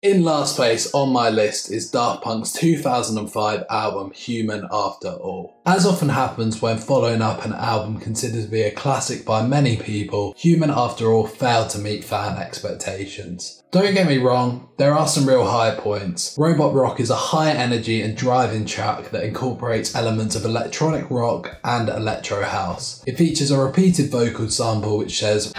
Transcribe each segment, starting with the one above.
In last place on my list is Daft Punk's 2005 album Human After All. As often happens when following up an album considered to be a classic by many people, Human After All failed to meet fan expectations. Don't get me wrong, there are some real high points. Robot Rock is a high energy and driving track that incorporates elements of electronic rock and electro house. It features a repeated vocal sample which says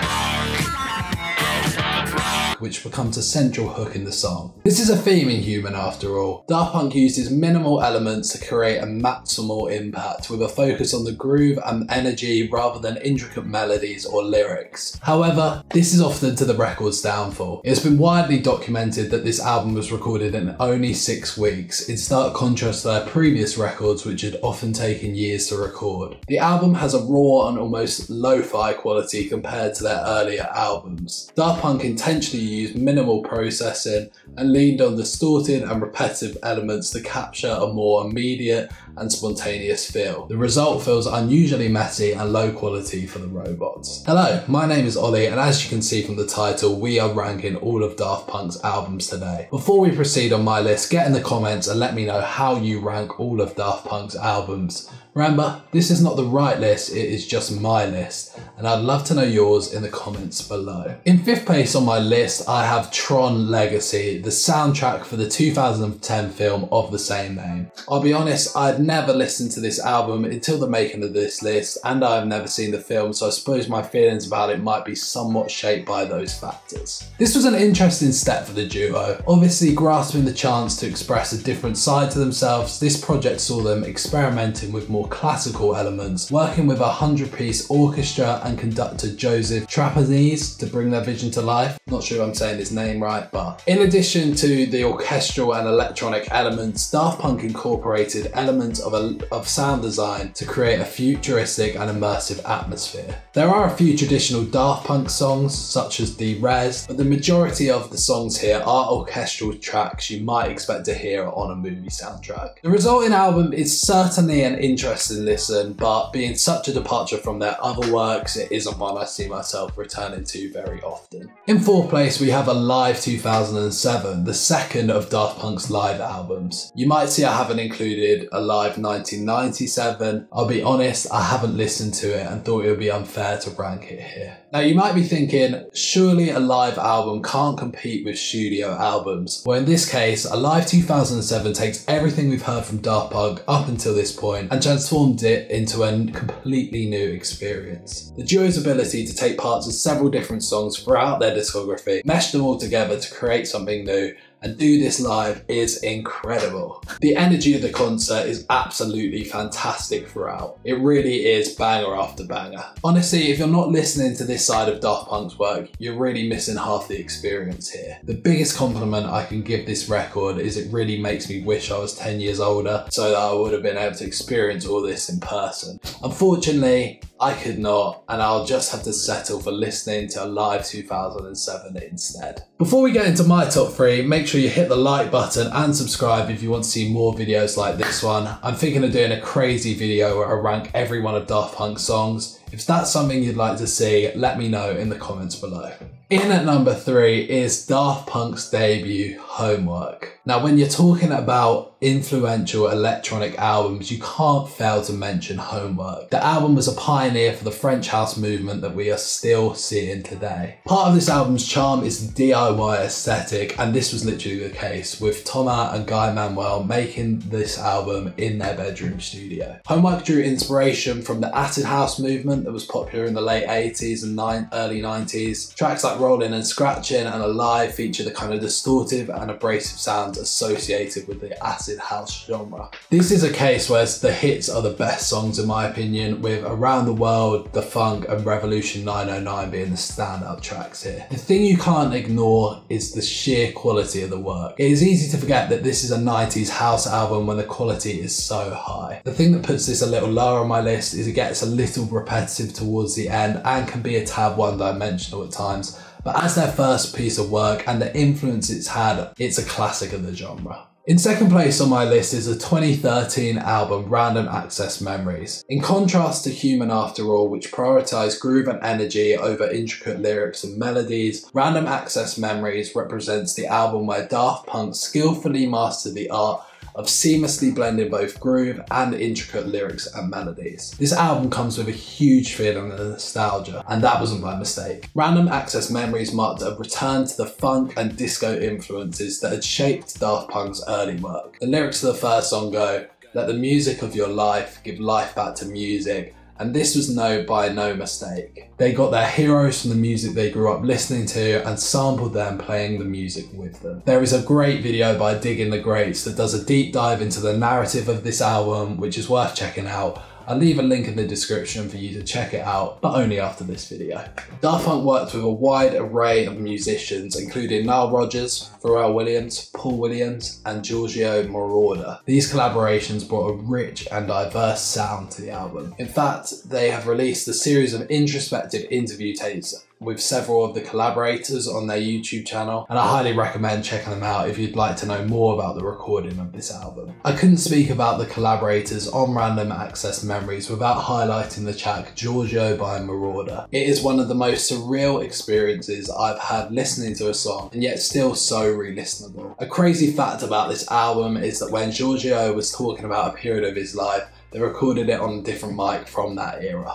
which becomes a central hook in the song. This is a theme in Human After All. Daft Punk uses minimal elements to create a maximal impact with a focus on the groove and energy rather than intricate melodies or lyrics. However, this is often to the record's downfall. It's been widely documented that this album was recorded in only 6 weeks, in stark contrast to their previous records which had often taken years to record. The album has a raw and almost lo-fi quality compared to their earlier albums. Daft Punk intentionally used minimal processing and leaned on distorted and repetitive elements to capture a more immediate and spontaneous feel. The result feels unusually messy and low quality for the robots. Hello, my name is Ollie, and as you can see from the title, we are ranking all of Daft Punk's albums today. Before we proceed on my list, get in the comments and let me know how you rank all of Daft Punk's albums. Remember, this is not the right list, it is just my list, and I'd love to know yours in the comments below. In 5th place on my list, I have Tron Legacy, the soundtrack for the 2010 film of the same name. I'll be honest, I'd never listened to this album until the making of this list, and I've never seen the film, so I suppose my feelings about it might be somewhat shaped by those factors. This was an interesting step for the duo. Obviously, grasping the chance to express a different side to themselves, this project saw them experimenting with more classical elements, working with a 100-piece orchestra and conductor Joseph Trapanese to bring their vision to life. Not sure I'm saying his name right, but in addition to the orchestral and electronic elements, Daft Punk incorporated elements of sound design to create a futuristic and immersive atmosphere. There are a few traditional Daft Punk songs, such as D-Res, but the majority of the songs here are orchestral tracks you might expect to hear on a movie soundtrack. The resulting album is certainly an interesting listen, but being such a departure from their other works, it isn't one I see myself returning to very often. In 4th place, we have Alive 2007, the second of Daft Punk's live albums. You might see I haven't included Alive 1997. I'll be honest, I haven't listened to it and thought it would be unfair to rank it here. Now you might be thinking, surely a live album can't compete with studio albums. Well, in this case, Alive 2007 takes everything we've heard from Daft Punk up until this point and transformed it into a completely new experience. The duo's ability to take parts of several different songs throughout their discography, mesh them all together to create something new, and do this live is incredible. The energy of the concert is absolutely fantastic throughout. It really is banger after banger. Honestly, if you're not listening to this side of Daft Punk's work, you're really missing half the experience here. The biggest compliment I can give this record is it really makes me wish I was 10 years older so that I would have been able to experience all this in person. Unfortunately, I could not, and I'll just have to settle for listening to Alive 2007 instead. Before we get into my top 3, make sure you hit the like button and subscribe if you want to see more videos like this one. I'm thinking of doing a crazy video where I rank every one of Daft Punk's songs. If that's something you'd like to see, let me know in the comments below. In at number 3 is Daft Punk's debut, Homework. Now, when you're talking about influential electronic albums, you can't fail to mention Homework. The album was a pioneer for the French house movement that we are still seeing today. Part of this album's charm is the DIY aesthetic, and this was literally the case, with Thomas and Guy Manuel making this album in their bedroom studio. Homework drew inspiration from the acid house movement that was popular in the late 80s and early 90s. Tracks like Rolling and Scratching and Alive feature the kind of distortive and abrasive sounds associated with the acid house genre. This is a case where the hits are the best songs in my opinion, with Around the World, The Funk and Revolution 909 being the standout tracks here. The thing you can't ignore is the sheer quality of the work. It is easy to forget that this is a 90s house album when the quality is so high. The thing that puts this a little lower on my list is it gets a little repetitive towards the end and can be a tad one-dimensional at times, but as their first piece of work and the influence it's had, it's a classic of the genre. In second place on my list is the 2013 album Random Access Memories. In contrast to Human After All, which prioritised groove and energy over intricate lyrics and melodies, Random Access Memories represents the album where Daft Punk skillfully mastered the art of seamlessly blending both groove and intricate lyrics and melodies. This album comes with a huge feeling of nostalgia, and that wasn't by mistake. Random Access Memories marked a return to the funk and disco influences that had shaped Daft Punk's early work. The lyrics of the first song go, "Let the music of your life give life back to music," and this was by no mistake. They got their heroes from the music they grew up listening to and sampled them playing the music with them. There is a great video by Digging the Greats that does a deep dive into the narrative of this album, which is worth checking out. I'll leave a link in the description for you to check it out, but only after this video. Daft Punk worked with a wide array of musicians, including Nile Rodgers, Pharrell Williams, Paul Williams, and Giorgio Moroder. These collaborations brought a rich and diverse sound to the album. In fact, they have released a series of introspective interview tapes with several of the collaborators on their YouTube channel, and I highly recommend checking them out if you'd like to know more about the recording of this album. I couldn't speak about the collaborators on Random Access Memories without highlighting the track Giorgio by Moroder. It is one of the most surreal experiences I've had listening to a song, and yet still so re-listenable. A crazy fact about this album is that when Giorgio was talking about a period of his life, they recorded it on a different mic from that era.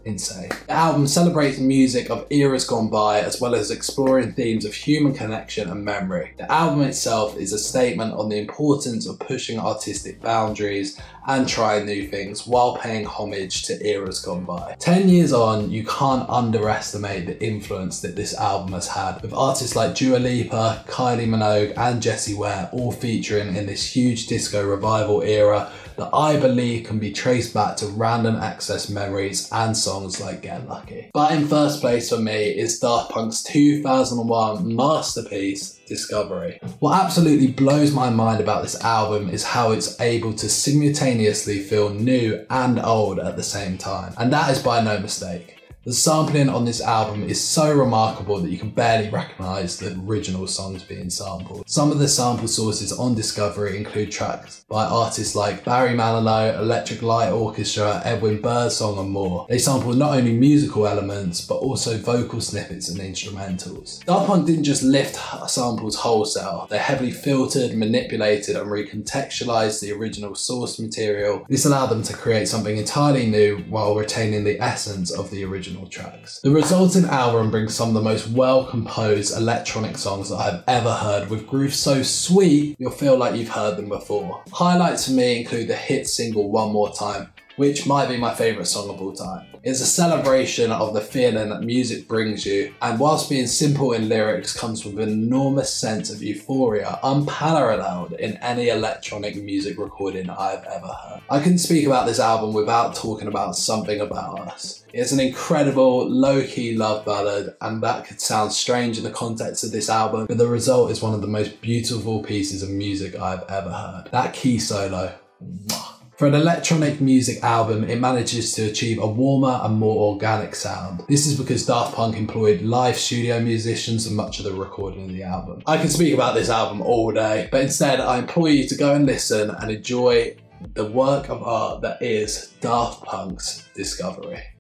Insane. The album celebrates music of eras gone by, as well as exploring themes of human connection and memory. The album itself is a statement on the importance of pushing artistic boundaries and trying new things while paying homage to eras gone by. 10 years on, you can't underestimate the influence that this album has had, with artists like Dua Lipa, Kylie Minogue and Jessie Ware all featuring in this huge disco revival era that I believe can be traced back to Random Access Memories and songs like Get Lucky. But in first place for me is Daft Punk's 2001 masterpiece, Discovery. What absolutely blows my mind about this album is how it's able to simultaneously feel new and old at the same time, and that is by no mistake. The sampling on this album is so remarkable that you can barely recognise the original songs being sampled. Some of the sample sources on Discovery include tracks by artists like Barry Manilow, Electric Light Orchestra, Edwin Birdsong and more. They sampled not only musical elements but also vocal snippets and instrumentals. Daft Punk didn't just lift samples wholesale, they heavily filtered, manipulated and recontextualised the original source material. This allowed them to create something entirely new while retaining the essence of the original tracks. The resulting album brings some of the most well-composed electronic songs that I've ever heard, with grooves so sweet you'll feel like you've heard them before. Highlights for me include the hit single One More Time, which might be my favourite song of all time. It's a celebration of the feeling that music brings you, and whilst being simple in lyrics, comes with an enormous sense of euphoria unparalleled in any electronic music recording I've ever heard. I couldn't speak about this album without talking about Something About Us. It's an incredible low-key love ballad, and that could sound strange in the context of this album, but the result is one of the most beautiful pieces of music I've ever heard. That key solo, mwah. For an electronic music album, it manages to achieve a warmer and more organic sound. This is because Daft Punk employed live studio musicians for much of the recording of the album. I could speak about this album all day, but instead I implore you to go and listen and enjoy the work of art that is Daft Punk's Discovery.